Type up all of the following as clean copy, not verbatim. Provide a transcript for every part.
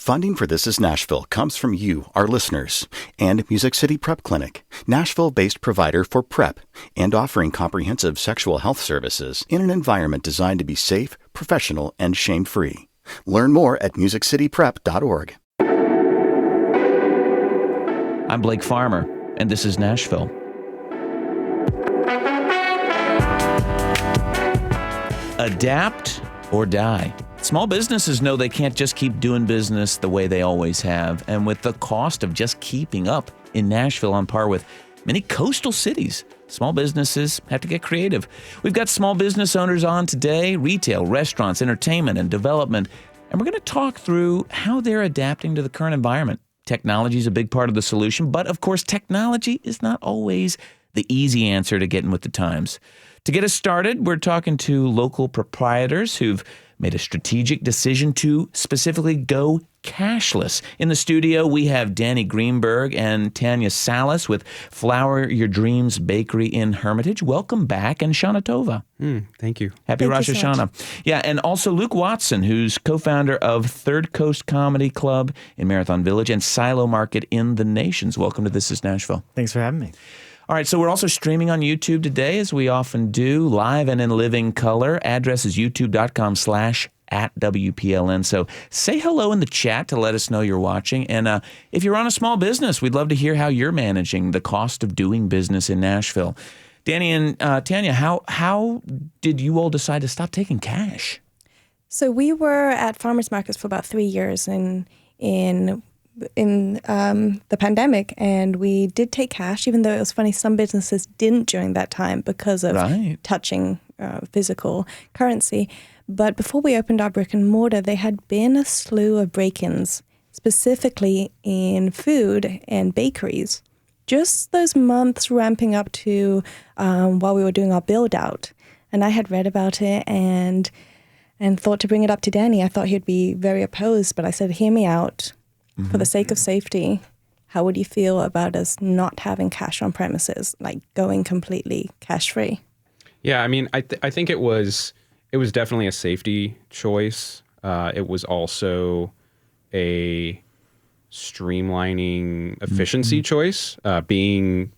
Funding for This Is Nashville comes from you, our listeners, and Music City Prep Clinic, Nashville-based provider for PrEP and offering comprehensive sexual health services in an environment designed to be safe, professional, and shame-free. Learn more at musiccityprep.org. I'm Blake Farmer, and this is Nashville. Adapt or die. Small businesses know they can't just keep doing business the way they always have. And with the cost of just keeping up in Nashville on par with many coastal cities, small businesses have to get creative. We've got small business owners on today, retail, restaurants, entertainment, and development. And we're going to talk through how they're adapting to the current environment. Technology is a big part of the solution, but of course, technology is not always the easy answer to getting with the times. To get us started, we're talking to local proprietors who've made a strategic decision to specifically go cashless. In the studio, we have Danny Greenberg and Tania Salas with Flower Your Dreams Bakery in Hermitage. Welcome back, and Shana Tova. Thank you. Happy Rosh Thank you so Hashanah. much. Yeah, and also Luke Watson, who's co-founder of Third Coast Comedy Club in Marathon Village and Silo Market in the Nations. Welcome to This Is Nashville. Thanks for having me. All right, so we're also streaming on YouTube today, as we often do, live and in living color. Address is youtube.com/@WPLN. So say hello in the chat to let us know you're watching. And if you're on a small business, we'd love to hear how you're managing the cost of doing business in Nashville. Danny and Tania, how did you all decide to stop taking cash? So we were at farmers markets for about 3 years in the pandemic, and we did take cash, even though it was funny, some businesses didn't during that time because of touching physical currency. But before we opened our brick and mortar, there had been a slew of break-ins, specifically in food and bakeries. Just those months ramping up to while we were doing our build-out. And I had read about it and thought to bring it up to Danny. I thought he'd be very opposed, but I said, hear me out. Mm-hmm. For the sake of safety, how would you feel about us not having cash on premises, like going completely cash-free? Yeah, I mean, I think it was definitely a safety choice. It was also a streamlining efficiency choice, being,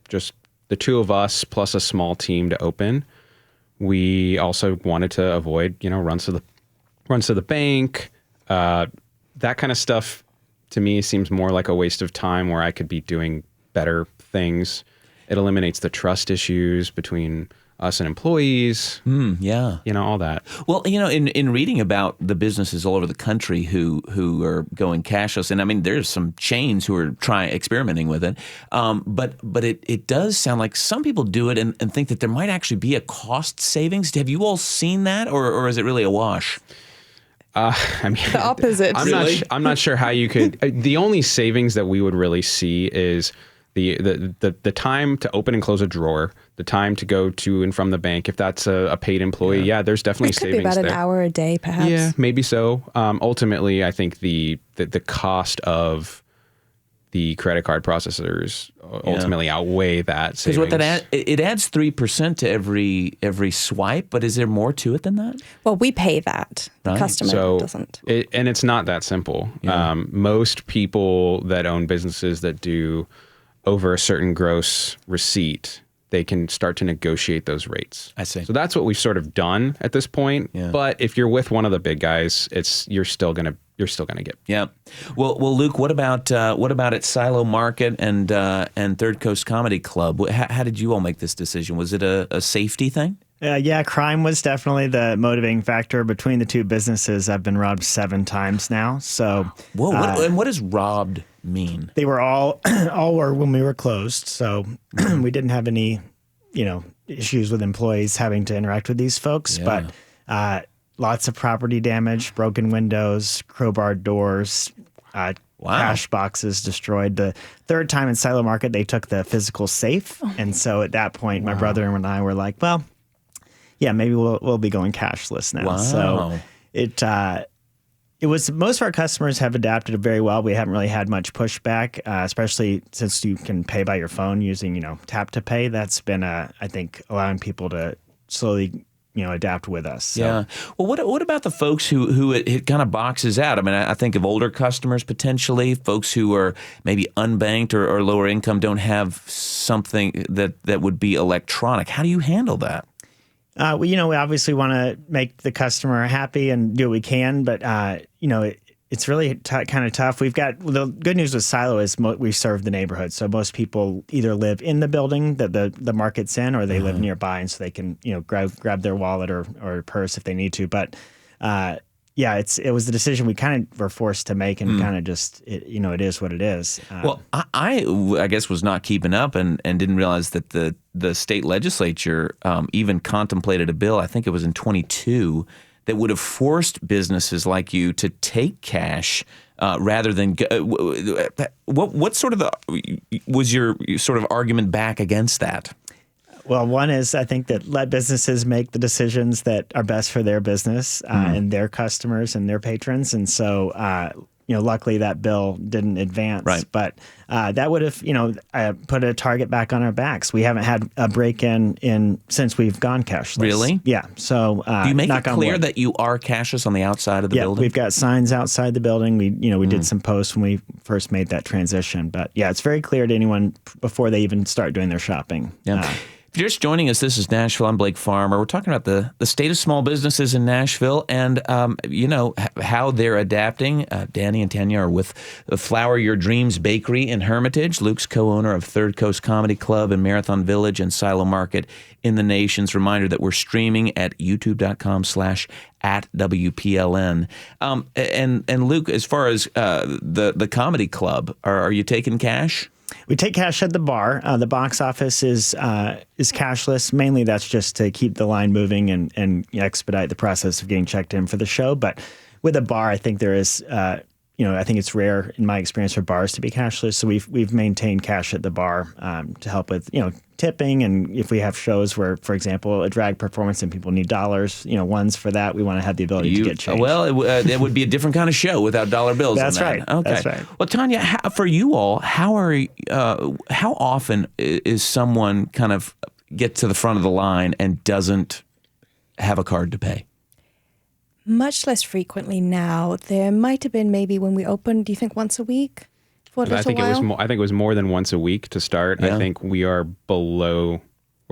just the two of us plus a small team to open. We also wanted to avoid, runs to the bank, that kind of stuff. To me seems more like a waste of time where I could be doing better things. It eliminates the trust issues between us and employees. Yeah. All that. Well, in reading about the businesses all over the country who are going cashless, and I mean, there's some chains who are experimenting with it, but it does sound like some people do it and think that there might actually be a cost savings. Have you all seen that, or is it really a wash? I mean, the opposite. I'm not sure how you could. The only savings that we would really see is the time to open and close a drawer, the time to go to and from the bank. If that's a paid employee, there's definitely savings there. It could be about an hour a day, perhaps. Yeah, maybe so. Ultimately, I think the cost of the credit card processors ultimately outweigh that savings. Because it adds 3% to every swipe, but is there more to it than that? Well, we pay that. The customer doesn't. And it's not that simple. Yeah. Most people that own businesses that do over a certain gross receipt, they can start to negotiate those rates. I see. So that's what we've sort of done at this point. Yeah. But if you're with one of the big guys, you're still gonna get. Yeah. Well, Luke, what about at Silo Market and Third Coast Comedy Club? How did you all make this decision? Was it a safety thing? Yeah, crime was definitely the motivating factor. Between the two businesses, I've been robbed 7 times now. So, whoa! And what does robbed mean? They were all were when we were closed, so we didn't have any, issues with employees having to interact with these folks. Yeah. But lots of property damage, broken windows, crowbarred doors. Cash boxes destroyed. The third time in Silo Market, they took the physical safe, and so at that point, my brother and I were like, well. Yeah, maybe we'll be going cashless now. Wow. So it was, most of our customers have adapted very well. We haven't really had much pushback, especially since you can pay by your phone using, tap to pay. That's been, I think, allowing people to slowly adapt with us. So. Yeah. Well, what about the folks who it kind of boxes out? I mean, I think of older customers potentially, folks who are maybe unbanked or lower income, don't have something that would be electronic. How do you handle that? We obviously want to make the customer happy and do what we can, but it's really kind of tough. We've got the good news with Silo is we serve the neighborhood, so most people either live in the building that the market's in, or they live nearby, and so they can grab their wallet or purse if they need to. But it was the decision we kind of were forced to make, and kind of just it is what it is. Well, I guess was not keeping up and didn't realize that the state legislature even contemplated a bill. I think it was in 22. That would have forced businesses like you to take cash rather than what sort of was your sort of argument back against that? Well, one is I think that let businesses make the decisions that are best for their business and their customers and their patrons, and so luckily that bill didn't advance. Right. But that would have put a target back on our backs. We haven't had a break-in since we've gone cashless. Really? Yeah. So do you make it clear that you are cashless on the outside of the building? Yeah, we've got signs outside the building. We did some posts when we first made that transition. But yeah, it's very clear to anyone before they even start doing their shopping. Yeah. If you're just joining us, this is Nashville. I'm Blake Farmer. We're talking about the state of small businesses in Nashville and, how they're adapting. Danny and Tania are with Flower Your Dreams Bakery in Hermitage. Luke's co-owner of Third Coast Comedy Club in Marathon Village and Silo Market in the Nations. Reminder that we're streaming at youtube.com/@WPLN. And Luke, as far as the comedy club, are you taking cash? We take cash at the bar. The box office is cashless. Mainly that's just to keep the line moving and expedite the process of getting checked in for the show. But with a bar, I think there is, I think it's rare in my experience for bars to be cashless. So we've maintained cash at the bar to help with, tipping. And if we have shows where, for example, a drag performance and people need dollars, ones for that, we want to have the ability to get change. Well, it would be a different kind of show without dollar bills. That's right. Okay. That's right. Well, Tania, for you all, how often is someone kind of get to the front of the line and doesn't have a card to pay? Much less frequently now. There might have been maybe when we opened, do you think once a week? For a little while? I think it was more than once a week to start. Yeah. I think we're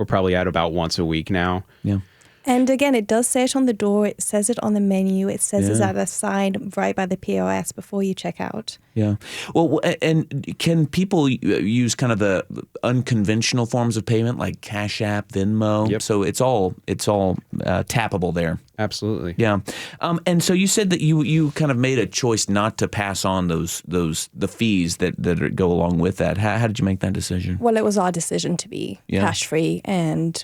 probably at about once a week now. Yeah. And again, it does say it on the door. It says it on the menu. It says it's at a sign right by the POS before you check out. Yeah. Well, and can people use kind of the unconventional forms of payment like Cash App, Venmo? Yep. So it's all tappable there. Absolutely. Yeah. And so you said that you kind of made a choice not to pass on the fees that go along with that. How did you make that decision? Well, it was our decision to be cash free, and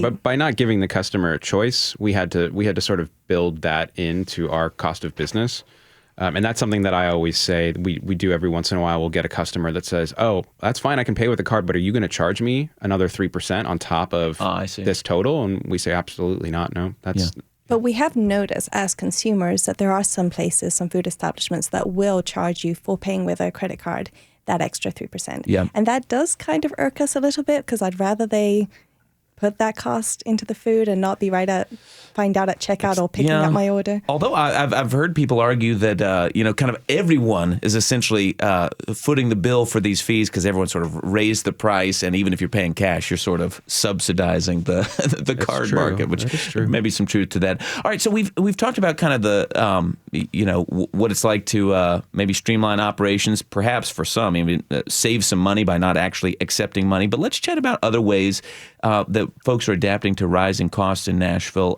but by not giving the customer a choice, we had to sort of build that into our cost of business. And that's something that I always say we do every once in a while. We'll get a customer that says, "Oh, that's fine. I can pay with a card, but are you going to charge me another 3% on top of this total?" And we say, "Absolutely not. No, that's." Yeah. But we have noticed as consumers that there are some places, some food establishments that will charge you for paying with a credit card that extra 3%. Yeah. And that does kind of irk us a little bit because I'd rather they put that cost into the food and not be find out at checkout or picking up my order. Although I've heard people argue that kind of everyone is essentially footing the bill for these fees because everyone sort of raised the price, and even if you're paying cash, you're sort of subsidizing the card market, which may be some truth to that. All right, so we've talked about kind of the what it's like to maybe streamline operations, perhaps for some, maybe save some money by not actually accepting money. But let's chat about other ways that folks are adapting to rising costs in Nashville.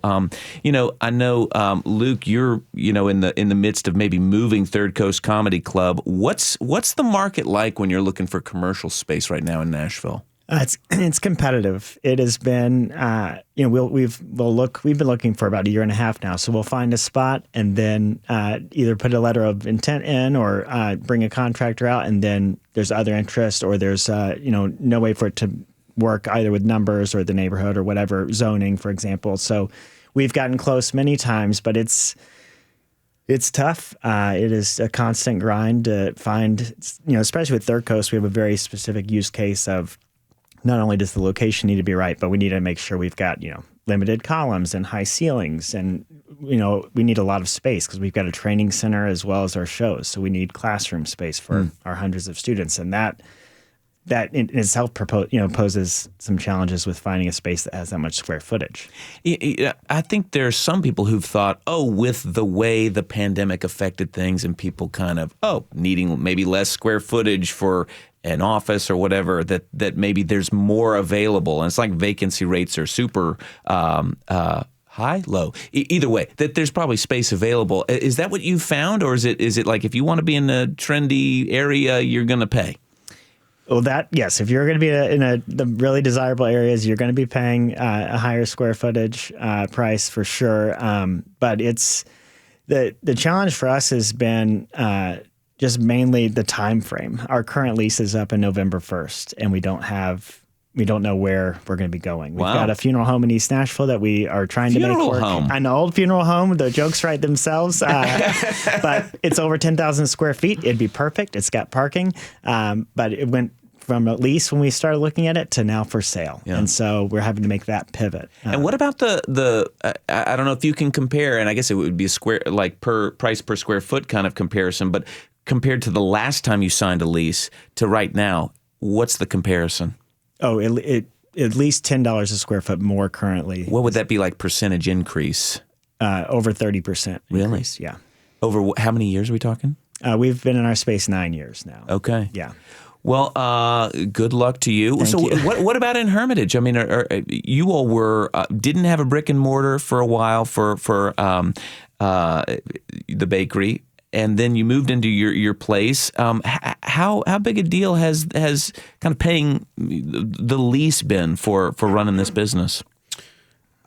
I know, Luke, you're in the midst of maybe moving Third Coast Comedy Club. What's the market like when you're looking for commercial space right now in Nashville? It's competitive. It has been, we've been looking for about a year and a half now. So we'll find a spot and then either put a letter of intent in or bring a contractor out, and then there's other interest, or there's no way for it to work either with numbers or the neighborhood or whatever zoning, for example. So we've gotten close many times, but it's tough. It is a constant grind to find, especially with Third Coast, we have a very specific use case of not only does the location need to be right, but we need to make sure we've got, limited columns and high ceilings. And, we need a lot of space because we've got a training center as well as our shows. So we need classroom space for our hundreds of students. And that in itself poses some challenges with finding a space that has that much square footage. I think there's some people who've thought, with the way the pandemic affected things and people kind of, needing maybe less square footage for an office or whatever, that maybe there's more available. And it's like vacancy rates are super high, low. Either way, that there's probably space available. Is that what you found? Or is it like if you want to be in a trendy area, you're going to pay? Well, yes. If you're going to be in the really desirable areas, you're going to be paying a higher square footage price for sure. But it's the challenge for us has been just mainly the time frame. Our current lease is up in November 1st, and we don't know where we're going to be going. We've got a funeral home in East Nashville that we are trying to make work. An old funeral home. The jokes write themselves. But it's over 10,000 square feet. It'd be perfect. It's got parking. But it went from a lease when we started looking at it to now for sale. Yeah. And so we're having to make that pivot. And what about the I don't know if you can compare, and I guess it would be a square, like per price per square foot kind of comparison, but compared to the last time you signed a lease to right now, what's the comparison? Oh, it at least $10 a square foot more currently. What would that be like percentage increase? Over 30%. Really? Increase, yeah. Over how many years are we talking? We've been in our space 9 years now. Okay. Yeah. Well, good luck to you. Thank you. What about in Hermitage? I mean, you all were didn't have a brick and mortar for a while for the bakery, and then you moved into your place. How big a deal has kind of paying the lease been for running this business?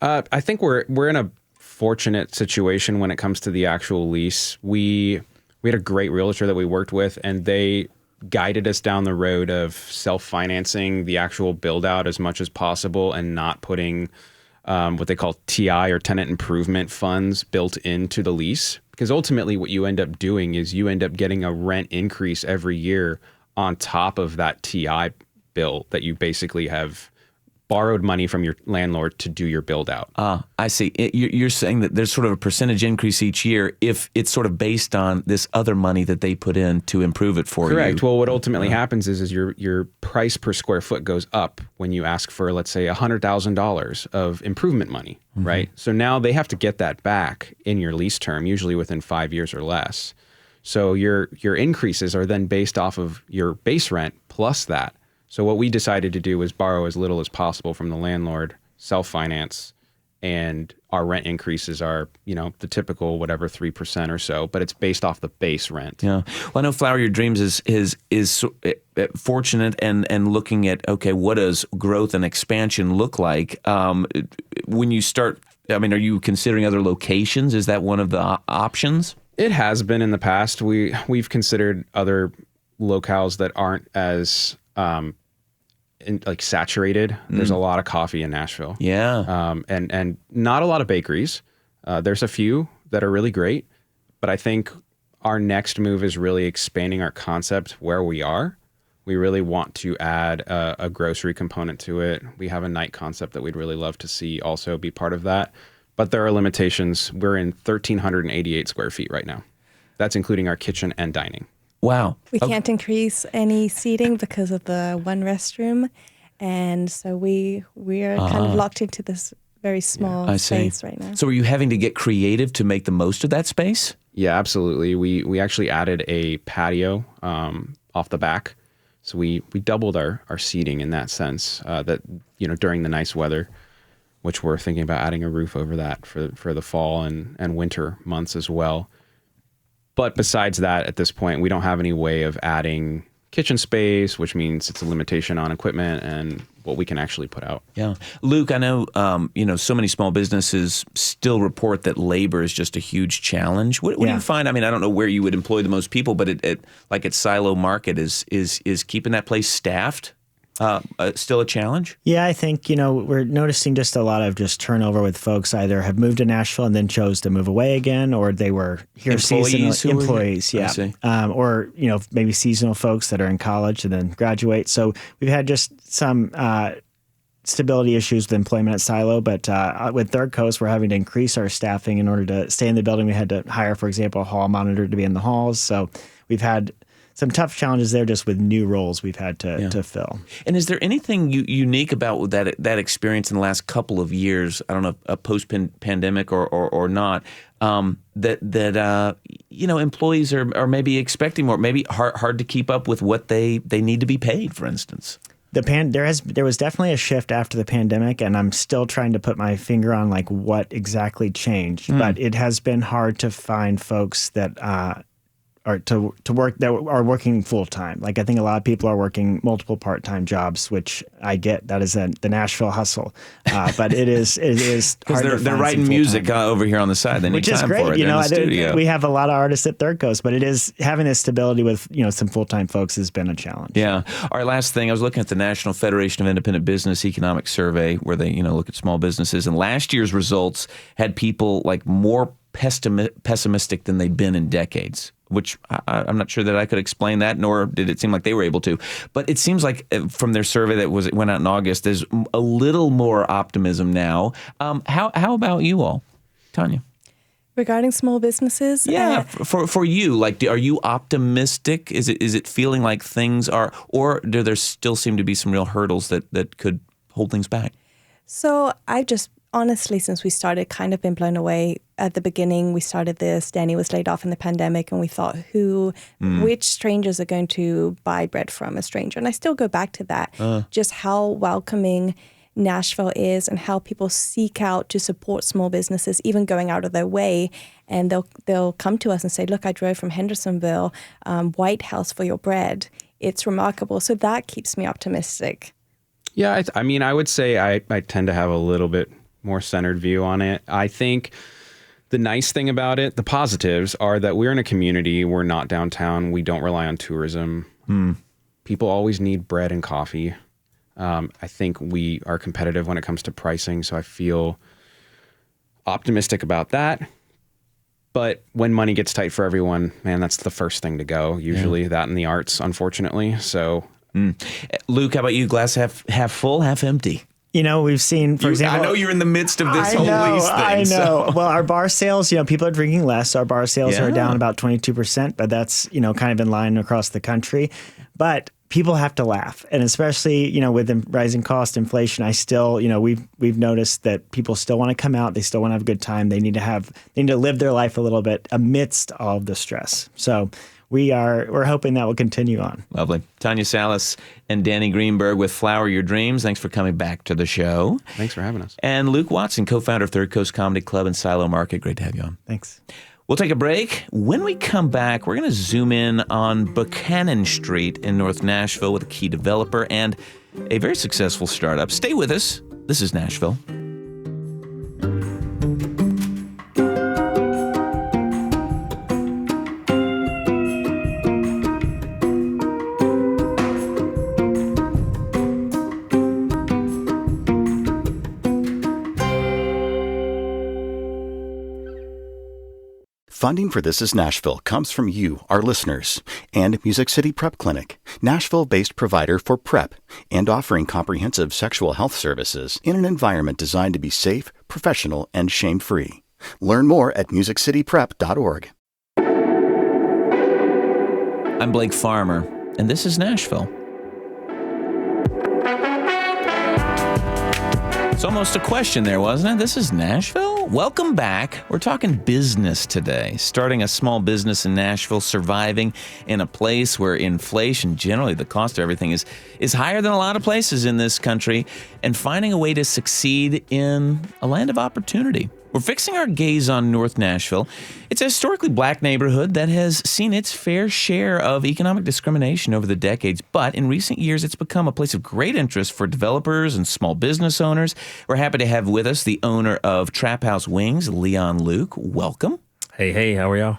I think we're in a fortunate situation when it comes to the actual lease. We had a great realtor that we worked with, and they guided us down the road of self-financing the actual build out as much as possible and not putting what they call TI or tenant improvement funds built into the lease. Because ultimately what you end up doing is you end up getting a rent increase every year on top of that TI bill that you basically have borrowed money from your landlord to do your build out. I see. You're saying that there's sort of a percentage increase each year if it's sort of based on this other money that they put in to improve it for you. Correct. Well, what ultimately happens is your price per square foot goes up when you ask for, let's say, $100,000 of improvement money, right? So now they have to get that back in your lease term, usually within 5 years or less. So your increases are then based off of your base rent plus that. So what we decided to do was borrow as little as possible from the landlord, self-finance, and our rent increases are, the typical 3% or so, but it's based off the base rent. Yeah. Well, I know Flower Your Dreams is fortunate and looking at, okay, what does growth and expansion look like? When you start, are you considering other locations? Is that one of the options? It has been in the past. We've considered other locales that aren't as saturated. There's a lot of coffee in Nashville. Yeah. And not a lot of bakeries. There's a few that are really great, but I think our next move is really expanding our concept where we are. We really want to add a grocery component to it. We have a night concept that we'd really love to see also be part of that. But there are limitations. We're in 1,388 square feet right now. That's including our kitchen and dining. Wow. We can't increase any seating because of the one restroom. And so we are kind of locked into this very small space right now. So are you having to get creative to make the most of that space? Yeah, absolutely. We actually added a patio off the back. So we doubled our seating in that sense during the nice weather, which we're thinking about adding a roof over that for the fall and winter months as well. But besides that, at this point, we don't have any way of adding kitchen space, which means it's a limitation on equipment and what we can actually put out. Yeah. Luke, I know, so many small businesses still report that labor is just a huge challenge. What do you find? I don't know where you would employ the most people, but at Silo Market, is keeping that place staffed still a challenge? Yeah, I think, we're noticing just a lot of just turnover with folks either have moved to Nashville and then chose to move away again, or they were here seasonal employees. Yeah. Or, maybe seasonal folks that are in college and then graduate. So we've had just some stability issues with employment at Silo, but with Third Coast, we're having to increase our staffing in order to stay in the building. We had to hire, for example, a hall monitor to be in the halls. So we've had some tough challenges there just with new roles we've had to fill. And is there anything unique about that experience in the last couple of years, I don't know, post-pandemic or not, that employees are maybe expecting more, maybe hard to keep up with what they need to be paid, for instance? There was definitely a shift after the pandemic, and I'm still trying to put my finger on like what exactly changed. But it has been hard to find folks that are working full time. Like I think a lot of people are working multiple part-time jobs, which I get. That is the Nashville hustle. But it is hard to they're writing music over here on the side. They need time for it. Which is great. In the studio. We have a lot of artists at Third Coast, but it is having this stability with some full-time folks has been a challenge. Yeah. All right. Last thing, I was looking at the National Federation of Independent Business Economic Survey, where they look at small businesses, and last year's results had people like more pessimistic than they'd been in decades, which I'm not sure that I could explain that, nor did it seem like they were able to. But it seems like from their survey that went out in August, there's a little more optimism now. How about you all, Tania? Regarding small businesses? Yeah, for you, like, are you optimistic? Is it feeling like things are, or do there still seem to be some real hurdles that could hold things back? So I've just honestly, since we started, kind of been blown away. At the beginning, we started this. Danny was laid off in the pandemic, and we thought, which strangers are going to buy bread from a stranger? And I still go back to that, just how welcoming Nashville is and how people seek out to support small businesses, even going out of their way. And they'll come to us and say, look, I drove from Hendersonville, White House for your bread. It's remarkable. So that keeps me optimistic. Yeah, I mean, I would say I tend to have a little bit more centered view on it. I think the nice thing about it, the positives, are that we're in a community. We're not downtown. We don't rely on tourism. People always need bread and coffee. I think we are competitive when it comes to pricing, so I feel optimistic about that. But when money gets tight for everyone, man, that's the first thing to go. Usually that and the arts, unfortunately. So, Luke, how about you? Glass half full, half empty? We've seen, for example... I know you're in the midst of this whole lease thing. I know. So. Well, our bar sales, people are drinking less. Our bar sales are down about 22%, but that's, kind of in line across the country. But people have to laugh. And especially, with the rising cost inflation, I still, we've noticed that people still want to come out. They still want to have a good time. They need to live their life a little bit amidst all of the stress. So we're hoping that will continue on. Lovely. Tania Salas and Danny Greenberg with Flower Your Dreams. Thanks for coming back to the show. Thanks for having us. And Luke Watson, co-founder of Third Coast Comedy Club in Silo Market. Great to have you on. Thanks. We'll take a break. When we come back, we're going to zoom in on Buchanan Street in North Nashville with a key developer and a very successful startup. Stay with us. This is Nashville. Funding for This is Nashville comes from you, our listeners, and Music City Prep Clinic, Nashville-based provider for PrEP and offering comprehensive sexual health services in an environment designed to be safe, professional, and shame-free. Learn more at musiccityprep.org. I'm Blake Farmer, and this is Nashville. It's almost a question there, wasn't it? This is Nashville? Welcome back. We're talking business today. Starting a small business in Nashville, surviving in a place where inflation, generally the cost of everything, is higher than a lot of places in this country, and finding a way to succeed in a land of opportunity. We're fixing our gaze on North Nashville. It's a historically black neighborhood that has seen its fair share of economic discrimination over the decades, but in recent years, it's become a place of great interest for developers and small business owners. We're happy to have with us the owner of Trap House Wings, Leon Luke. Welcome. Hey, how are y'all?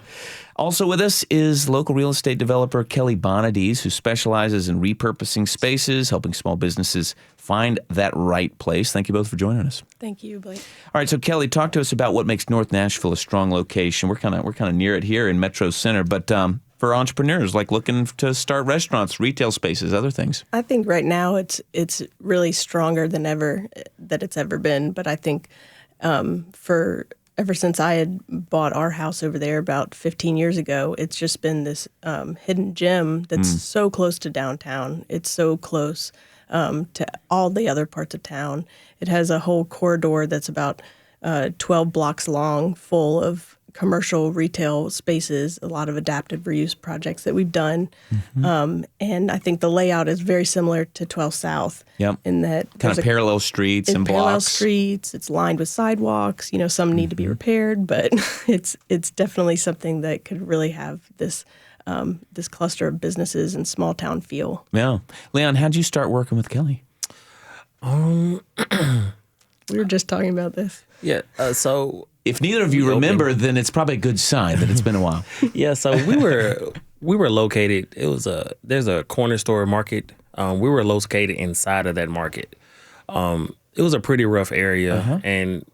Also with us is local real estate developer Kelly Bonadies, who specializes in repurposing spaces, helping small businesses find that right place. Thank you both for joining us. Thank you, Blake. All right, so Kelly, talk to us about what makes North Nashville a strong location. We're kind of near it here in Metro Center, but for entrepreneurs, like looking to start restaurants, retail spaces, other things? I think right now it's really stronger than ever that it's ever been. But I think for ever since I had bought our house over there about 15 years ago, it's just been this hidden gem that's so close to downtown. It's so close to all the other parts of town. It has a whole corridor that's about 12 blocks long, full of commercial retail spaces, a lot of adaptive reuse projects that we've done. And I think the layout is very similar to 12 South. Yep. In that Kind of parallel streets and blocks. Parallel streets. It's lined with sidewalks. You know, some need to be repaired, but it's definitely something that could really have this this cluster of businesses and small town feel. Yeah. Leon, how'd you start working with Kelly? We were just talking about this. Yeah. So if neither of you remember, then it's probably a good sign that it's been a while. yeah. So we were located. There's a corner store market. We were located inside of that market. It was a pretty rough area, and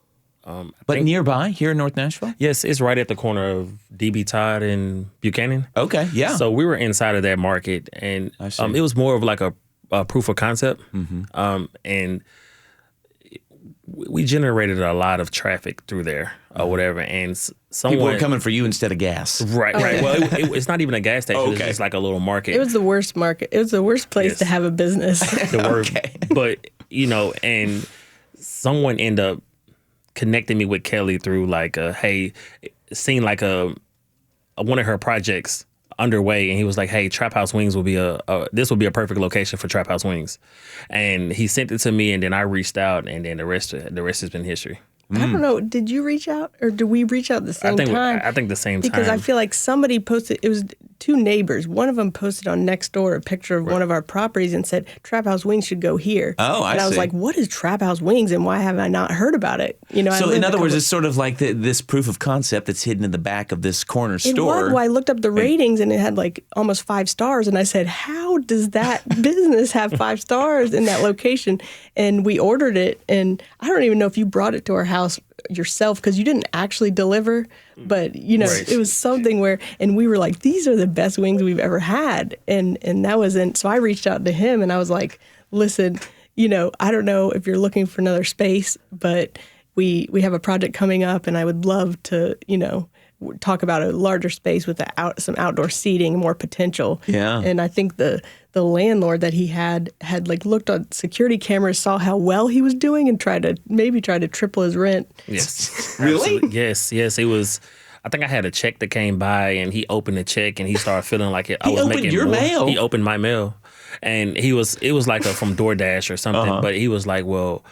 but nearby here in North Nashville. Yes, it's right at the corner of DB Todd and Buchanan. Okay. Yeah. So we were inside of that market, and it was more of like a proof of concept, and we generated a lot of traffic through there or whatever, and someone people were coming for you instead of gas. Right. Well, it's not even a gas station. It's just like a little market. It was the worst market. It was the worst place to have a business. The worst. But and someone ended up connecting me with Kelly through like seeing like one of her projects underway, and he was like, "Hey, Trap House Wings will be this will be a perfect location for Trap House Wings," and he sent it to me, and then I reached out, and then the rest has been history. I don't know. Did you reach out, or did we reach out at the same time? I think the same time. Because I feel like somebody posted, it was two neighbors. One of them posted on Nextdoor a picture of one of our properties and said, Trap House Wings should go here. Oh, I see. And I was like, what is Trap House Wings, and why have I not heard about it? You know. So in other words, it's sort of like this proof of concept that's hidden in the back of this corner store. Well, I looked up the ratings, and it had like almost 5 stars, and I said, how does that business have 5 stars in that location? And we ordered it, and I don't even know if you brought it to our house yourself, because you didn't actually deliver, but it was something where, and we were like, these are the best wings we've ever had, and that wasn't. So I reached out to him, and I was like, listen, I don't know if you're looking for another space, but we have a project coming up, and I would love to talk about a larger space with some outdoor seating, more potential. Yeah. And I think the landlord that he had like looked on security cameras, saw how well he was doing, and tried to triple his rent. Yes. Really? Absolutely. Yes. It was. I think I had a check that came by, and he opened the check, and he started feeling like I was making your more. mail. He opened my mail, and it was like from DoorDash or something. But he was like, "Well,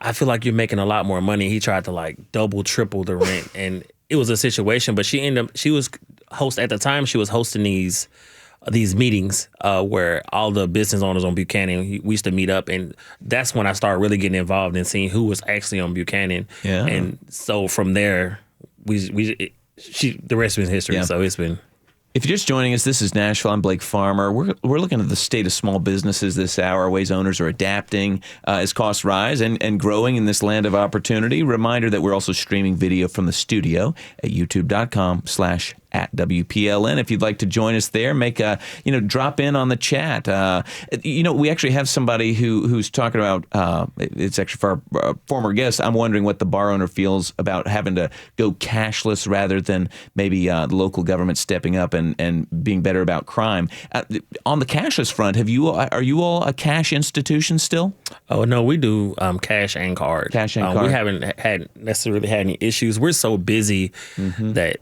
I feel like you're making a lot more money." He tried to like double, triple the rent, and it was a situation. But she was hosting these meetings where all the business owners on Buchanan, we used to meet up, and that's when I started really getting involved in seeing who was actually on Buchanan. Yeah. And so from there, the rest was history. Yeah. So it's been. If you're just joining us, this is Nashville. I'm Blake Farmer. We're looking at the state of small businesses this hour, ways owners are adapting as costs rise and growing in this land of opportunity. Reminder that we're also streaming video from the studio at youtube.com/@WPLN. If you'd like to join us there, drop in on the chat. We actually have somebody who's talking about, it's actually for our former guest. I'm wondering what the bar owner feels about having to go cashless rather than maybe the local government stepping up and being better about crime. On the cashless front, are you all a cash institution still? Oh, no, we do cash and card. Cash and card. We haven't necessarily had any issues. We're so busy that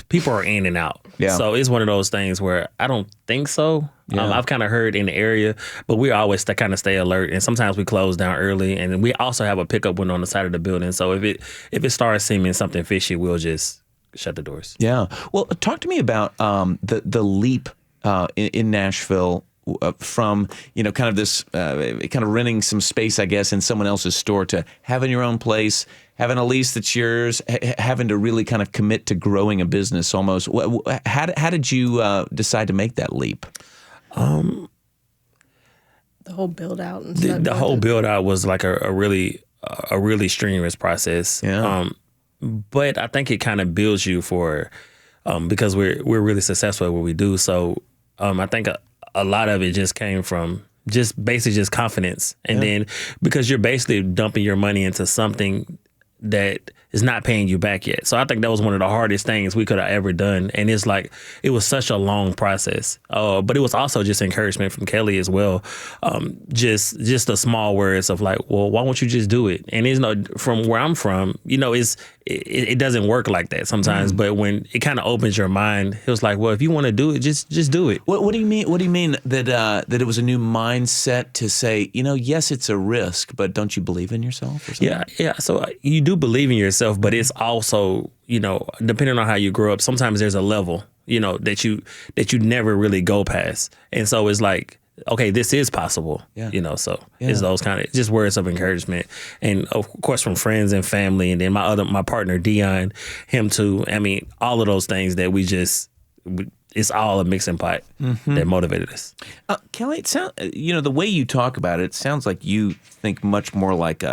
people are in and out. Yeah. So it's one of those things where I don't think so. Yeah. I've kind of heard in the area, but we always kind of stay alert. And sometimes we close down early, and we also have a pickup window on the side of the building. So if it starts seeming something fishy, we'll just shut the doors. Yeah. Well, talk to me about the leap in Nashville from kind of this kind of renting some space, I guess, in someone else's store to having your own place, having a lease that's yours, having to really kind of commit to growing a business almost. How did you decide to make that leap? The whole build out and stuff. The whole build out was like a really strenuous process. Yeah. But I think it kind of builds you for because we're really successful at what we do. So I think a lot of it just came from basically just confidence. And then because you're basically dumping your money into something that is not paying you back yet. So I think that was one of the hardest things we could have ever done. And it's like, it was such a long process. But it was also just encouragement from Kelly as well. Just the small words of like, well, why won't you just do it? And it's from where I'm from, it doesn't work like that sometimes. But when it kind of opens your mind, it was like, well, if you want to do it, just do it. What do you mean? What do you mean that it was a new mindset to say, yes, it's a risk, but don't you believe in yourself? Or something? Yeah. So you do believe in yourself, but it's also, depending on how you grow up, sometimes there's a level, that you never really go past. And so it's like, okay, this is possible, it's those kind of just words of encouragement. And of course, from friends and family, and then my partner, Dion, him too. I mean, all of those things that it's all a mixing pot that motivated us. Kelly, it sounds, the way you talk about it sounds like you think much more like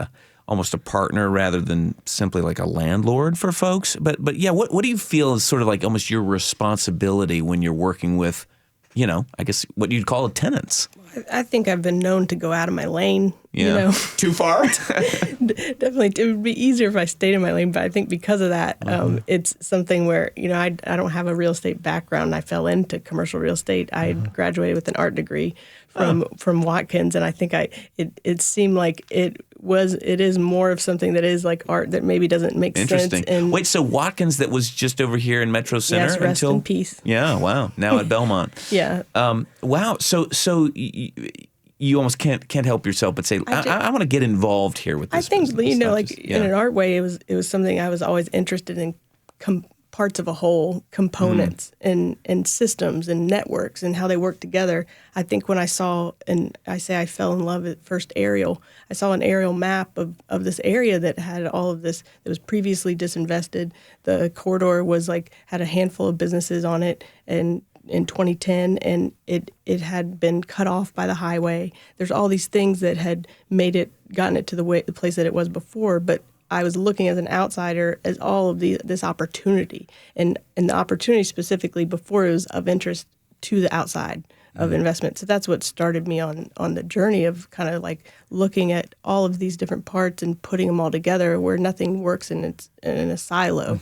almost a partner rather than simply like a landlord for folks. But yeah, what do you feel is sort of like almost your responsibility when you're working with, I guess what you'd call tenants? I think I've been known to go out of my lane. Too far? Definitely. It would be easier if I stayed in my lane, but I think because of that, it's something where, I don't have a real estate background. I fell into commercial real estate. I graduated with an art degree from Watkins, and I think it seemed like it is more of something that is like art that maybe doesn't make sense. Interesting. Wait, so Watkins, that was just over here in Metro Center? Yes, rest in peace. Yeah, wow. Now at Belmont. Yeah. Wow. So you almost can't help yourself but say, I want to get involved here with this. I think, business, in an art way, it was something I was always interested in, parts of a whole, components and systems and networks and how they work together. I think when I saw, and I say I fell in love at first aerial, I saw an aerial map of this area that had all of this that was previously disinvested. The corridor had a handful of businesses on it, and in 2010, and it had been cut off by the highway. There's all these things that had gotten it to the place that it was before, but I was looking as an outsider as all of this opportunity, and the opportunity specifically before it was of interest to the outside of investment. So that's what started me on the journey of kind of like looking at all of these different parts and putting them all together where nothing works in a silo.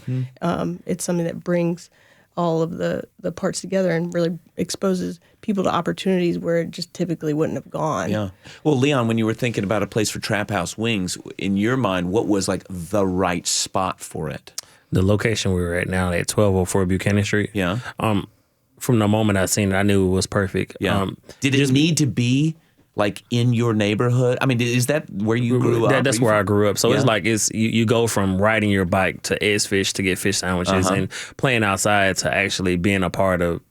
It's something that brings all of the parts together and really exposes people to opportunities where it just typically wouldn't have gone. Yeah. Well, Leon, when you were thinking about a place for Trap House Wings, in your mind, what was like the right spot for it? The location we were at now at 1204 Buchanan Street. Yeah. From the moment I seen it, I knew it was perfect. Yeah. Did it need to be like in your neighborhood? I mean, is that where you grew up? That's where I grew up. So it's like you go from riding your bike to Ed's Fish to get fish sandwiches and playing outside to actually being a part of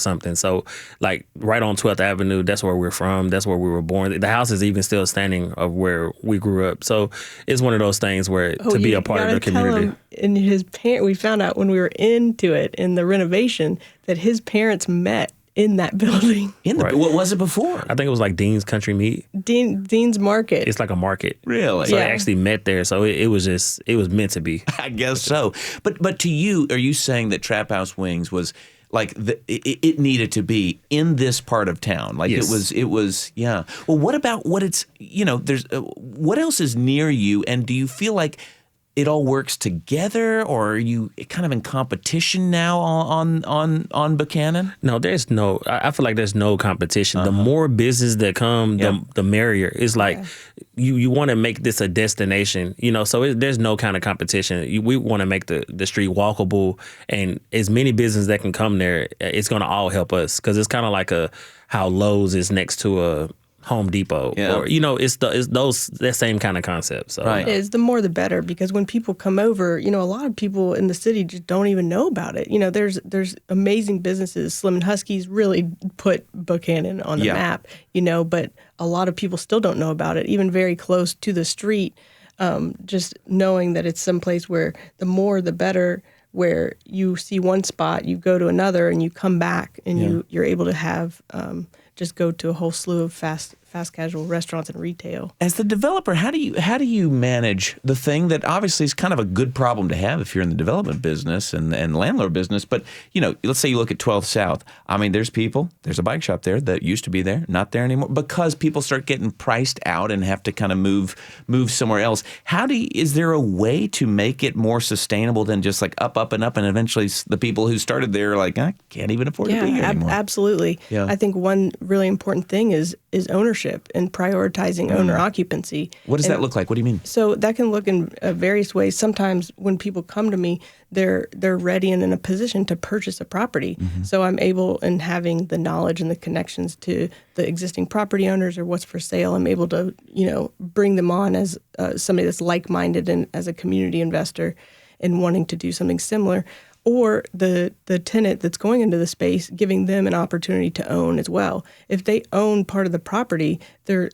something. So like right on 12th Avenue, that's where we're from. That's where we were born. The house is even still standing of where we grew up. So it's one of those things where to be a part of the community. And we found out when we were into it in the renovation that his parents met in that building. What was it before? I think it was like Dean's Country Meat. Dean's Market. It's like a market. Really? So they actually met there. So it was meant to be. I guess so. But to you, are you saying that Trap House Wings was like it needed to be in this part of town? Like yes. it was, yeah. Well, what about what it's, there's, what else is near you? And do you feel like it all works together, or are you kind of in competition now on Buchanan? No, I feel like there's no competition. The more business that come, the merrier. It's like you want to make this a destination, so there's no kind of competition. We want to make the street walkable, and as many businesses that can come there, it's going to all help us, because it's kind of like how Lowe's is next to a Home Depot, or it's that same kind of concept. So It is, the more the better, because when people come over, a lot of people in the city just don't even know about it. There's amazing businesses. Slim and Husky's really put Buchanan on the map, but a lot of people still don't know about it, even very close to the street. Just knowing that it's someplace where the more the better, where you see one spot, you go to another, and you come back, and you're able to have just go to a whole slew of fast fast casual restaurants and retail. As the developer, how do you manage the thing that obviously is kind of a good problem to have if you're in the development business and landlord business? But let's say you look at 12th South. I mean, there's a bike shop there that used to be there, not there anymore, because people start getting priced out and have to kind of move somewhere else. Is there a way to make it more sustainable than just like up and up, and eventually the people who started there are like, I can't even afford to be here anymore? Absolutely. Yeah. I think one really important thing is ownership and prioritizing owner occupancy. What does that look like? What do you mean? So that can look in various ways. Sometimes when people come to me, they're ready and in a position to purchase a property. Mm-hmm. So I'm able, and having the knowledge and the connections to the existing property owners or what's for sale, I'm able to bring them on as somebody that's like-minded and as a community investor and wanting to do something similar. Or the tenant that's going into the space, giving them an opportunity to own as well. If they own part of the property, they're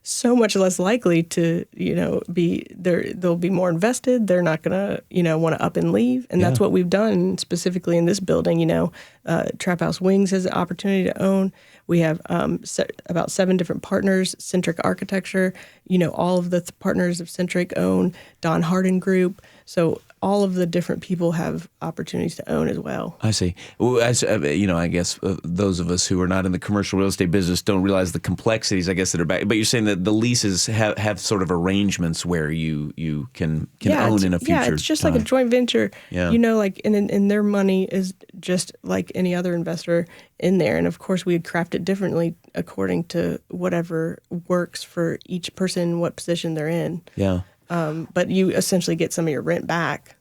so much less likely to they'll be more invested. They're not gonna want to up and leave, and that's what we've done specifically in this building. Trap House Wings has an opportunity to own. We have about 7 different partners. Centric Architecture, all of the partners of Centric own. Don Harden Group. So all of the different people have opportunities to own as well. I see. Well, I guess those of us who are not in the commercial real estate business don't realize the complexities, I guess, that are back. But you're saying that the leases have sort of arrangements where you can own in a future. Yeah, it's just like a joint venture. Yeah. And their money is just like any other investor in there. And of course, we craft it differently according to whatever works for each person, what position they're in. Yeah. But you essentially get some of your rent back.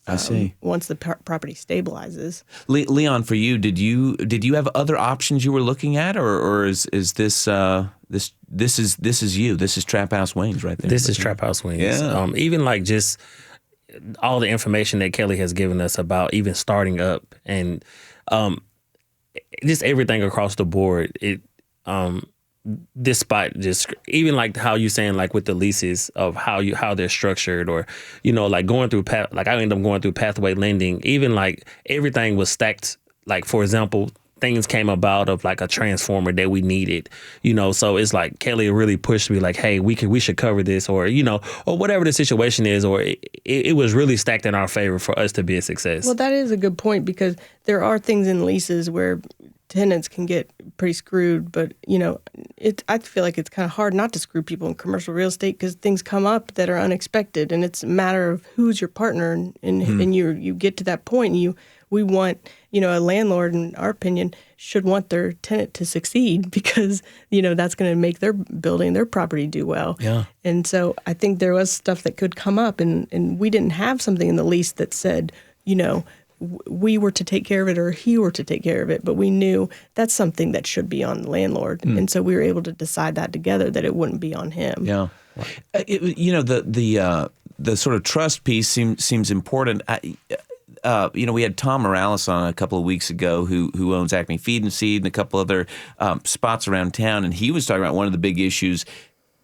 I see. Once the property stabilizes. Leon, for you, did you have other options you were looking at, or is this this is you? This is Trap House Wings right there. This is Trap House Wings. Yeah. Even like just all the information that Kelly has given us about even starting up and just everything across the board. Despite just even like how you saying like with the leases of how they're structured, or like going through I ended up going through pathway lending. Even like everything was stacked. Like for example, things came about of like a transformer that we needed. So it's like Kelly really pushed me like, hey, we should cover this, or or whatever the situation is, or it was really stacked in our favor for us to be a success. Well, that is a good point, because there are things in leases where tenants can get pretty screwed, but I feel like it's kind of hard not to screw people in commercial real estate, because things come up that are unexpected, and it's a matter of who's your partner, and you get to that point, and we want a landlord, in our opinion, should want their tenant to succeed, because that's going to make their building, their property do well. Yeah. And so I think there was stuff that could come up, and we didn't have something in the lease that said we were to take care of it or he were to take care of it, but we knew that's something that should be on the landlord. And so we were able to decide that together, that it wouldn't be on him. Yeah. The sort of trust piece seems important. We had Tom Morales on a couple of weeks ago who owns Acme Feed and Seed and a couple other spots around town, and he was talking about one of the big issues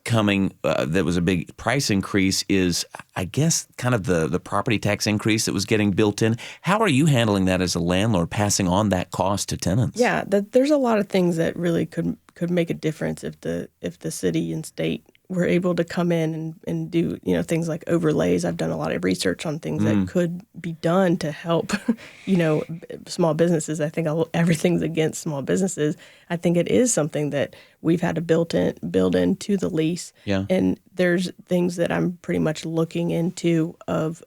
coming that was a big price increase is, I guess, kind of the property tax increase that was getting built in. How are you handling that as a landlord, passing on that cost to tenants? Yeah, there's a lot of things that really could make a difference if the city and state were able to come in and do things like overlays. I've done a lot of research on things that could be done to help small businesses. I think everything's against small businesses. I think it is something that we've had to build into the lease. Yeah. And there's things that I'm pretty much looking into of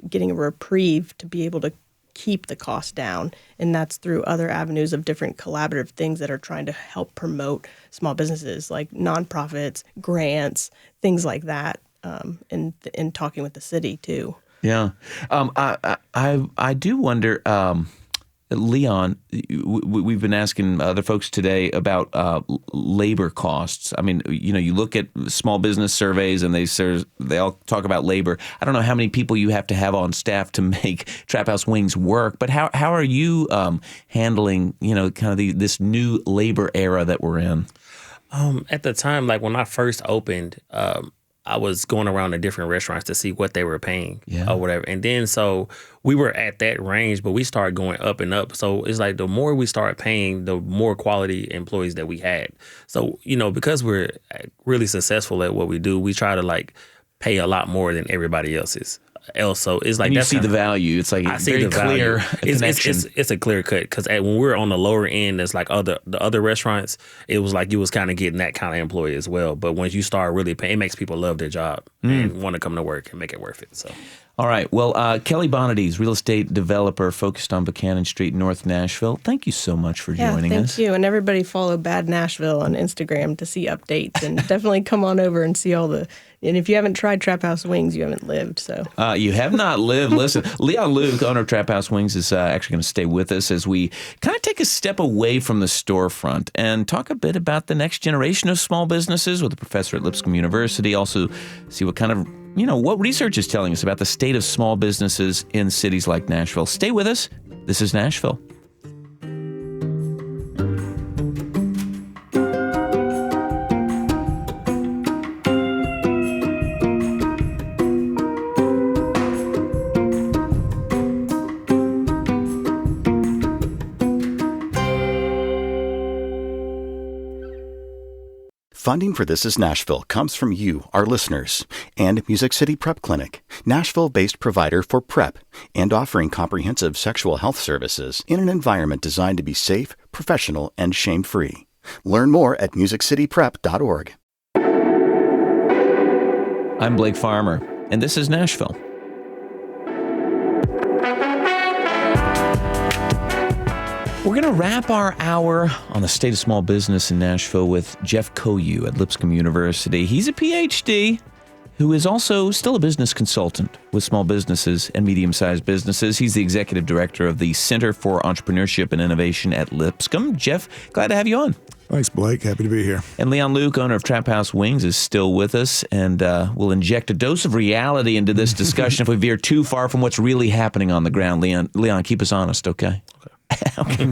getting a reprieve to be able to keep the cost down, and that's through other avenues of different collaborative things that are trying to help promote small businesses, like nonprofits, grants, things like that, and talking with the city too. Yeah, I do wonder, Leon. We've been asking other folks today about labor costs. I mean, you look at small business surveys, and they all talk about labor. I don't know how many people you have to have on staff to make Trap House Wings work, but how are you handling kind of this new labor era that we're in? At the time, like when I first opened, I was going around to different restaurants to see what they were paying Yeah. or whatever. And then so we were at that range, but we started going up and up. So it's like the more we started paying, the more quality employees that we had. So, because we're really successful at what we do, we try to like pay a lot more than everybody else. So it's like And you that's see the value. It's like I see very the value. clear connection. It's a clear cut because when we're on the lower end, it's like the other restaurants. It was like you was kind of getting that kind of employee as well. But once you start really paying, it makes people love their job and want to come to work and make it worth it. So. All right. Well, Kelly Bonadies, real estate developer focused on Buchanan Street, North Nashville. Thank you so much for joining us. Thank you. And everybody follow Bad Nashville on Instagram to see updates, and definitely come on over and see all the. And if you haven't tried Trap House Wings, you haven't lived. So you have not lived. Listen, Leon Luke, owner of Trap House Wings, is actually going to stay with us as we kind of take a step away from the storefront and talk a bit about the next generation of small businesses with a professor at Lipscomb University. Also, see what kind of what research is telling us about the state of small businesses in cities like Nashville. Stay with us. This is Nashville. Funding for This is Nashville comes from you, our listeners, and Music City Prep Clinic, Nashville-based provider for PrEP and offering comprehensive sexual health services in an environment designed to be safe, professional, and shame-free. Learn more at musiccityprep.org. I'm Blake Farmer, and this is Nashville. We're going to wrap our hour on the state of small business in Nashville with Jeff Koyu at Lipscomb University. He's a PhD who is also still a business consultant with small businesses and medium-sized businesses. He's the executive director of the Center for Entrepreneurship and Innovation at Lipscomb. Jeff, glad to have you on. Thanks, Blake. Happy to be here. And Leon Luke, owner of Trap House Wings, is still with us, and we'll inject a dose of reality into this discussion if we veer too far from what's really happening on the ground. Leon, keep us honest, okay? Okay.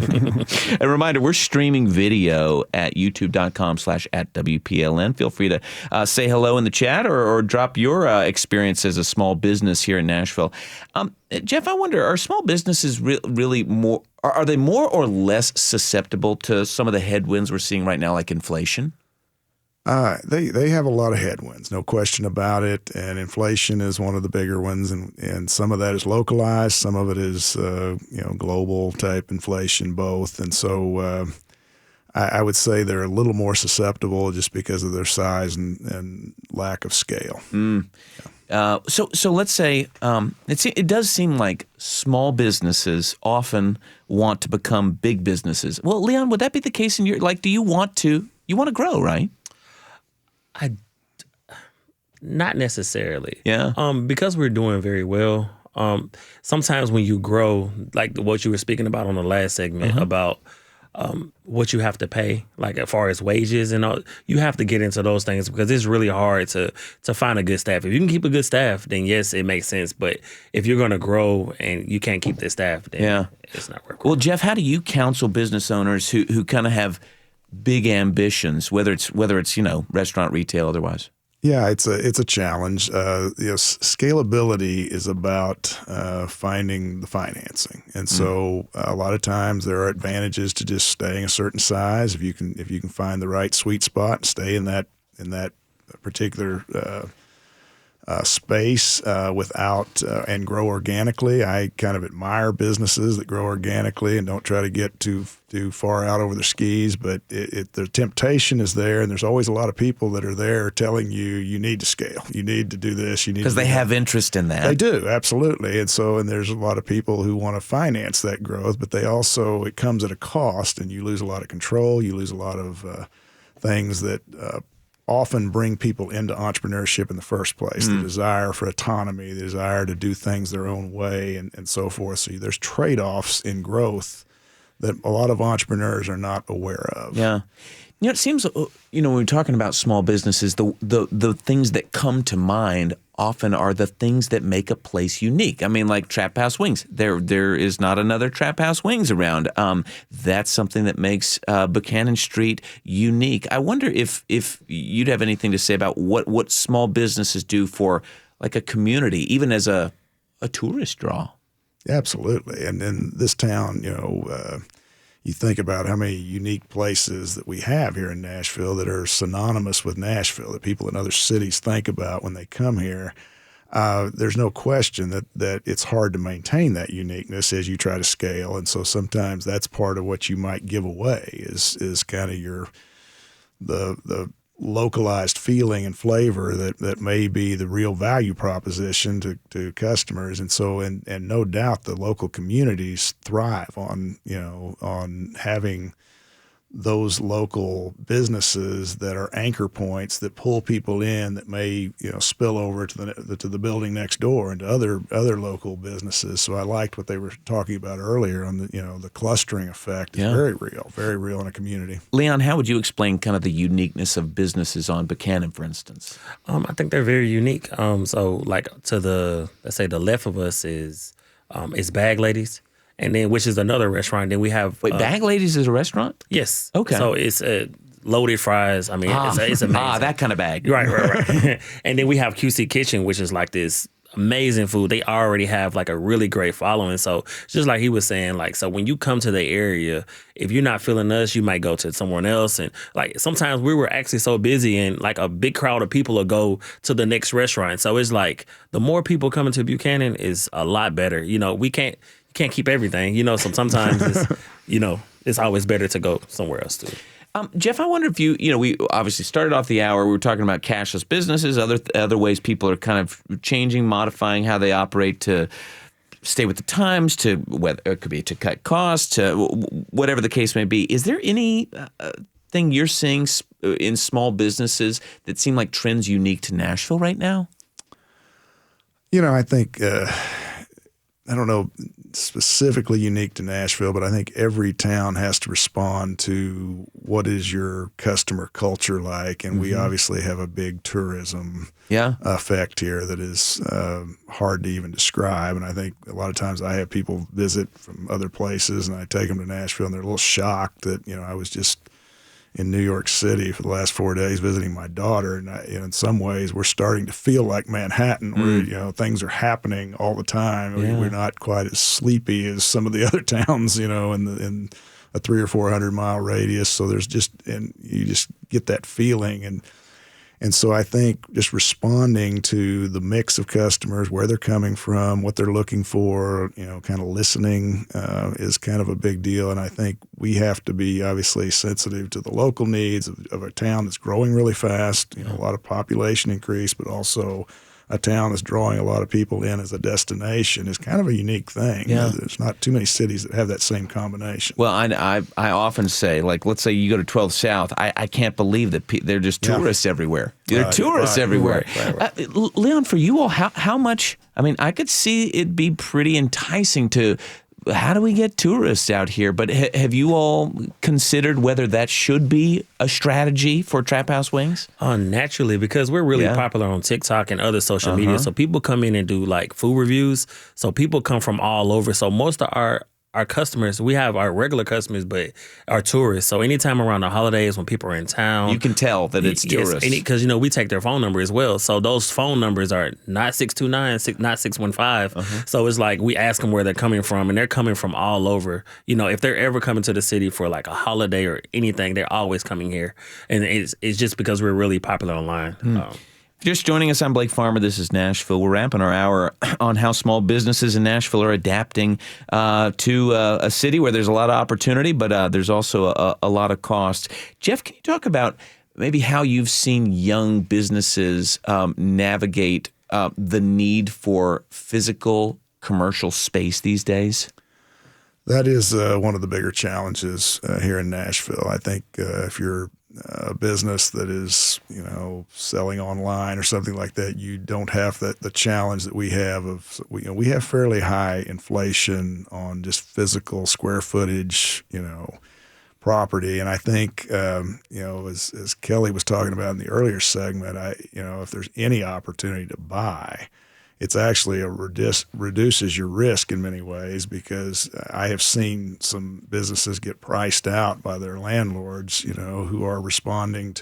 A reminder, we're streaming video at youtube.com/@WPLN. Feel free to say hello in the chat or drop your experience as a small business here in Nashville. Jeff, I wonder, are small businesses really more, are they more or less susceptible to some of the headwinds we're seeing right now, like inflation? They have a lot of headwinds, no question about it, and inflation is one of the bigger ones, and some of that is localized, some of it is global type inflation, both, and so I would say they're a little more susceptible just because of their size and lack of scale. So let's say it does seem like small businesses often want to become big businesses. Well, Leon, would that be the case in your, do you want to grow, right? Not necessarily. Yeah. Because we're doing very well. Sometimes when you grow, like what you were speaking about on the last segment about what you have to pay, like as far as wages and all, you have to get into those things because it's really hard to find a good staff. If you can keep a good staff, then yes, it makes sense. But if you're going to grow and you can't keep the staff, then it's not working. Well, Jeff, how do you counsel business owners who kind of have big ambitions, whether it's restaurant, retail, otherwise? Yeah, it's a challenge. Scalability is about finding the financing, and so a lot of times there are advantages to just staying a certain size. If you can find the right sweet spot and stay in that particular space without and grow organically. I kind of admire businesses that grow organically and don't try to get too far out over their skis, but the temptation is there, and there's always a lot of people that are there telling you need to scale, you need to do this, you need because they have interest in that. They do, absolutely, and there's a lot of people who want to finance that growth, but it comes at a cost, and you lose a lot of control, you lose a lot of things that often bring people into entrepreneurship in the first place, the desire for autonomy, the desire to do things their own way, and so forth. So there's trade-offs in growth that a lot of entrepreneurs are not aware of. Yeah. It seems, when we're talking about small businesses, the things that come to mind often are the things that make a place unique. I mean, like Trap House Wings. There is not another Trap House Wings around. That's something that makes Buchanan Street unique. I wonder if you'd have anything to say about what small businesses do for like a community, even as a tourist draw. Absolutely. And in this town, you think about how many unique places that we have here in Nashville that are synonymous with Nashville, that people in other cities think about when they come here. There's no question that it's hard to maintain that uniqueness as you try to scale. And so sometimes that's part of what you might give away is kind of the localized feeling and flavor that may be the real value proposition to customers. And so, and no doubt the local communities thrive on having those local businesses that are anchor points that pull people in that may spill over to the building next door and to other local businesses. So I liked what they were talking about earlier on the clustering effect is very real in a community. Leon, how would you explain kind of the uniqueness of businesses on Buchanan, for instance? I think they're very unique. So like let's say the left of us is Bag Ladies. And then, which is another restaurant. Then we have Bag Ladies is a restaurant? Yes. Okay. So it's loaded fries. I mean, it's amazing. That kind of bag. Right. And then we have QC Kitchen, which is like this amazing food. They already have like a really great following. So just like he was saying, like, so when you come to the area, if you're not feeling us, you might go to someone else. And like sometimes we were actually so busy and like a big crowd of people will go to the next restaurant. So it's like the more people coming to Buchanan is a lot better. We can't keep everything, so sometimes it's, it's always better to go somewhere else too. Jeff, I wonder if we obviously started off the hour, we were talking about cashless businesses, other ways people are kind of changing, modifying how they operate to stay with the times, to whether it could be to cut costs, to whatever the case may be. Is there any thing you're seeing in small businesses that seem like trends unique to Nashville right now? I think, I don't know specifically unique to Nashville, but I think every town has to respond to what is your customer culture like. And we obviously have a big tourism effect here that is hard to even describe. And I think a lot of times I have people visit from other places and I take them to Nashville and they're a little shocked that, I was just in New York City for the last 4 days visiting my daughter. And in some ways we're starting to feel like Manhattan where, things are happening all the time. We're not quite as sleepy as some of the other towns, in a 300 or 400 mile radius. So you just get that feeling. And so I think just responding to the mix of customers, where they're coming from, what they're looking for, kind of listening is kind of a big deal. And I think we have to be obviously sensitive to the local needs of a town that's growing really fast, a lot of population increase, but also a town that's drawing a lot of people in as a destination is kind of a unique thing. Yeah. There's not too many cities that have that same combination. Well, I often say, like, let's say you go to 12 South, I can't believe that they're just tourists everywhere. They're tourists everywhere. Right. Leon, for you all, how much, I could see it be pretty enticing to, how do we get tourists out here? But have you all considered whether that should be a strategy for Trap House Wings? Naturally, because we're really popular on TikTok and other social media. So people come in and do like food reviews. So people come from all over. So most of our customers, we have our regular customers, but our tourists. So anytime around the holidays when people are in town, you can tell that it's tourists. Because, we take their phone number as well. So those phone numbers are not 629, not 615. So it's like we ask them where they're coming from, and they're coming from all over. If they're ever coming to the city for like a holiday or anything, they're always coming here. And it's just because we're really popular online. Just joining us, I'm Blake Farmer. This is Nashville. We're wrapping our hour on how small businesses in Nashville are adapting to a city where there's a lot of opportunity, but there's also a lot of cost. Jeff, can you talk about maybe how you've seen young businesses navigate the need for physical commercial space these days? That is one of the bigger challenges here in Nashville. I think if you're a business that is, selling online or something like that, you don't have the challenge that we have of, we have fairly high inflation on just physical square footage, property. And I think, as Kelly was talking about in the earlier segment, if there's any opportunity to buy, it's actually reduces your risk in many ways, because I have seen some businesses get priced out by their landlords, who are responding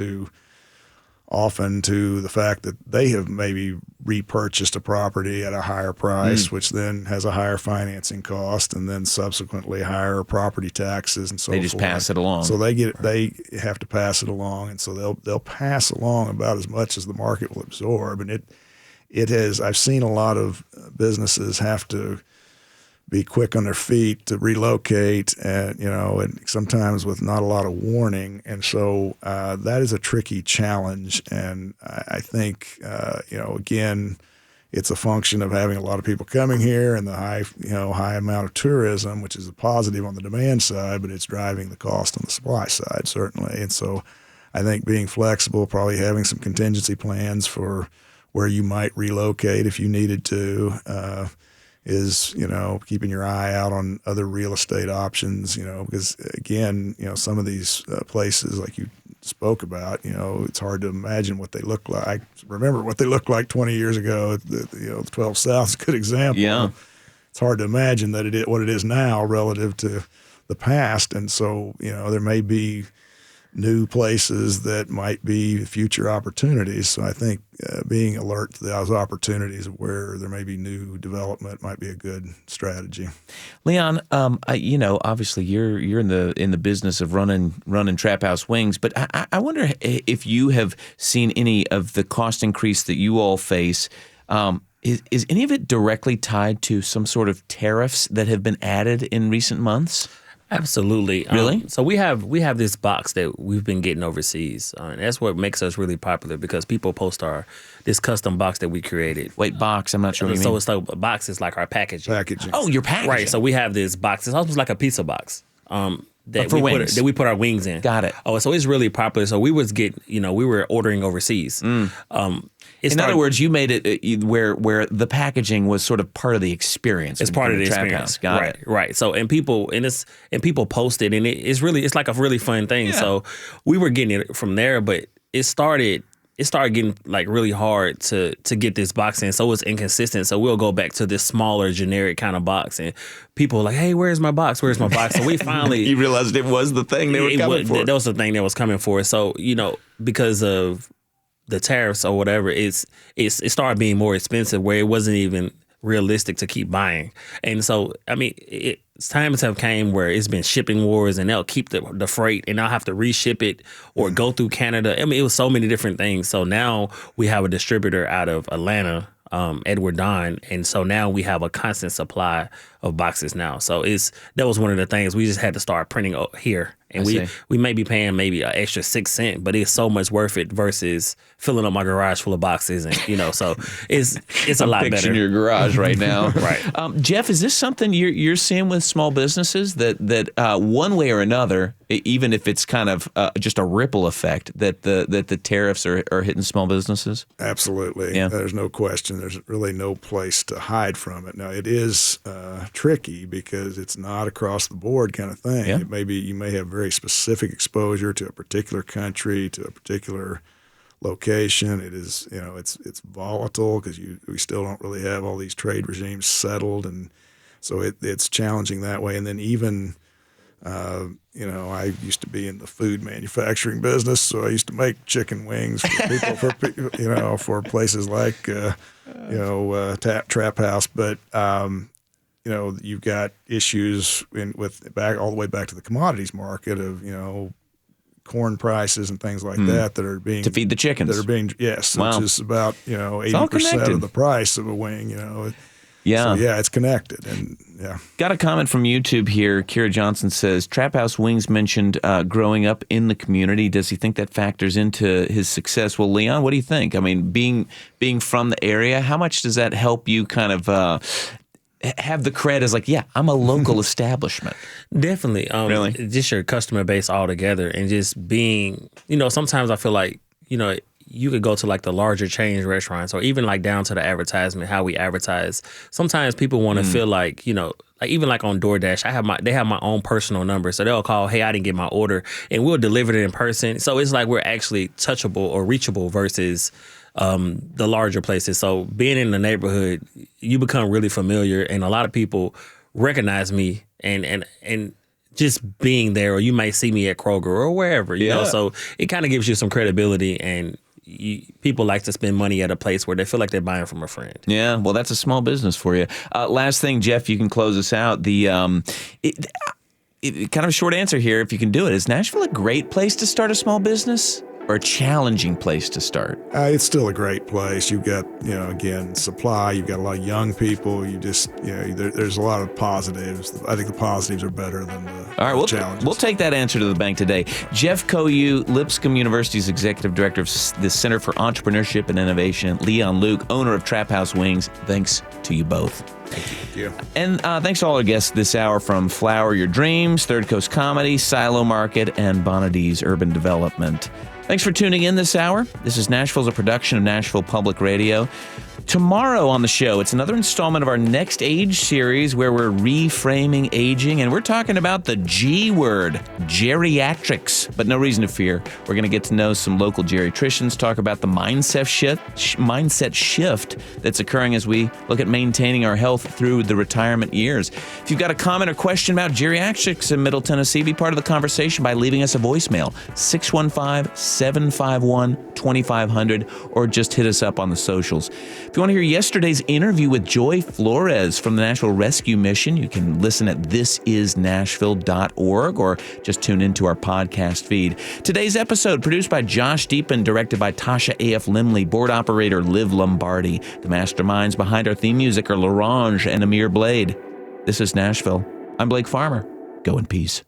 often to the fact that they have maybe repurchased a property at a higher price, which then has a higher financing cost, and then subsequently higher property taxes and so forth. They just pass it along. So they have to pass it along, and so they'll pass along about as much as the market will absorb. And I've seen a lot of businesses have to be quick on their feet to relocate, and sometimes with not a lot of warning. And so that is a tricky challenge. And I think, again, it's a function of having a lot of people coming here and the high amount of tourism, which is a positive on the demand side, but it's driving the cost on the supply side, certainly. And so I think being flexible, probably having some contingency plans for where you might relocate if you needed to, is, keeping your eye out on other real estate options, because again, some of these places like you spoke about, it's hard to imagine what they look like. I remember what they looked like 20 years ago. The 12 South is a good example. Yeah. It's hard to imagine what it is now relative to the past. And so, there may be new places that might be future opportunities. So I think being alert to those opportunities where there may be new development might be a good strategy. Leon, obviously you're in the business of running Trap House Wings, but I wonder if you have seen any of the cost increase that you all face. Is any of it directly tied to some sort of tariffs that have been added in recent months? Absolutely. Really? So we have this box that we've been getting overseas, and that's what makes us really popular, because people post this custom box that we created. Wait, box? I'm not sure what you mean. So it's like a box is like our packaging. Oh, your packaging. Right. So we have this box. It's almost like a pizza box. That for wings. that we put our wings in. Got it. Oh, so it's really popular. So we were ordering overseas. In other words, you made it where the packaging was sort of part of the experience. It's part of the Trap experience. House. Got it. Right. So and people post it, and it's like a really fun thing. Yeah. So we were getting it from there, but it started getting like really hard to get this box in. So it's inconsistent. So we'll go back to this smaller generic kind of box, and people are like, "Hey, where's my box? Where's my box?" So we finally You realized it was the thing they were coming for. That was the thing that was coming for. So because of the tariffs or whatever, it started being more expensive, where it wasn't even realistic to keep buying. And so, I mean, times have came where it's been shipping wars, and they'll keep the freight, and I'll have to reship it or go through Canada. I mean, it was so many different things. So now we have a distributor out of Atlanta, Edward Don, and so now we have a constant supply of boxes now. So that was one of the things we just had to start printing here. And we may be paying maybe an extra 6 cents, but it's so much worth it versus filling up my garage full of boxes, and so it's a lot better. Picturing your garage right now. Right. Jeff, is this something you're seeing with small businesses that one way or another, even if it's kind of just a ripple effect, that the tariffs are hitting small businesses? Absolutely. Yeah. There's no question. There's really no place to hide from it. Now, it is tricky because it's not across the board kind of thing. Yeah. You may have very specific exposure to a particular country, to a particular location. It is, it's volatile because we still don't really have all these trade regimes settled, and so it's challenging that way. And then even, I used to be in the food manufacturing business, so I used to make chicken wings for people for places like Trap House, but you've got issues all the way back to the commodities market of, corn prices and things like that are being to feed the chickens. That are being which is about 80% of the price of a wing. Yeah. So it's connected, and yeah. Got a comment from YouTube here. Kira Johnson says, Trap House Wings mentioned growing up in the community. Does he think that factors into his success? Well, Leon, what do you think? I mean, being from the area, how much does that help you kind of have the cred as like, yeah, I'm a local establishment? Definitely. Really? Just your customer base altogether, and just being, sometimes I feel like, you could go to like the larger chain restaurants or even like down to the advertisement, how we advertise. Sometimes people want to feel like, like even like on DoorDash, they have my own personal number. So they'll call, hey, I didn't get my order, and we'll deliver it in person. So it's like we're actually touchable or reachable versus the larger places. So being in the neighborhood, you become really familiar, and a lot of people recognize me and just being there, or you might see me at Kroger or wherever, you know. So it kind of gives you some credibility, and people like to spend money at a place where they feel like they're buying from a friend. Yeah, well, that's a small business for you. Last thing, Jeff, you can close us out. Kind of a short answer here, if you can do it. Is Nashville a great place to start a small business, or a challenging place to start? It's still a great place. You've got, again, supply. You've got a lot of young people. You just, there's a lot of positives. I think the positives are better than the challenges. We'll take that answer to the bank today. Jeff Koyu, Lipscomb University's Executive Director of the Center for Entrepreneurship and Innovation, Leon Luke, owner of Trap House Wings. Thanks to you both. Thank you. And thanks to all our guests this hour from Flower Your Dreams, Third Coast Comedy, Silo Market, and Bonadies Urban Development. Thanks for tuning in this hour. This is Nashville's a production of Nashville Public Radio. Tomorrow on the show, it's another installment of our Next Age series where we're reframing aging, and we're talking about the G word, geriatrics. But no reason to fear. We're going to get to know some local geriatricians, talk about the mindset shift that's occurring as we look at maintaining our health through the retirement years. If you've got a comment or question about geriatrics in Middle Tennessee, be part of the conversation by leaving us a voicemail, 615-751-2500, or just hit us up on the socials. If you want to hear yesterday's interview with Joy Flores from the Nashville Rescue Mission, you can listen at thisisnashville.org or just tune into our podcast feed. Today's episode produced by Josh Deepen, directed by Tasha A.F. Limley, board operator Liv Lombardi. The masterminds behind our theme music are Larange and Amir Blade. This is Nashville. I'm Blake Farmer. Go in peace.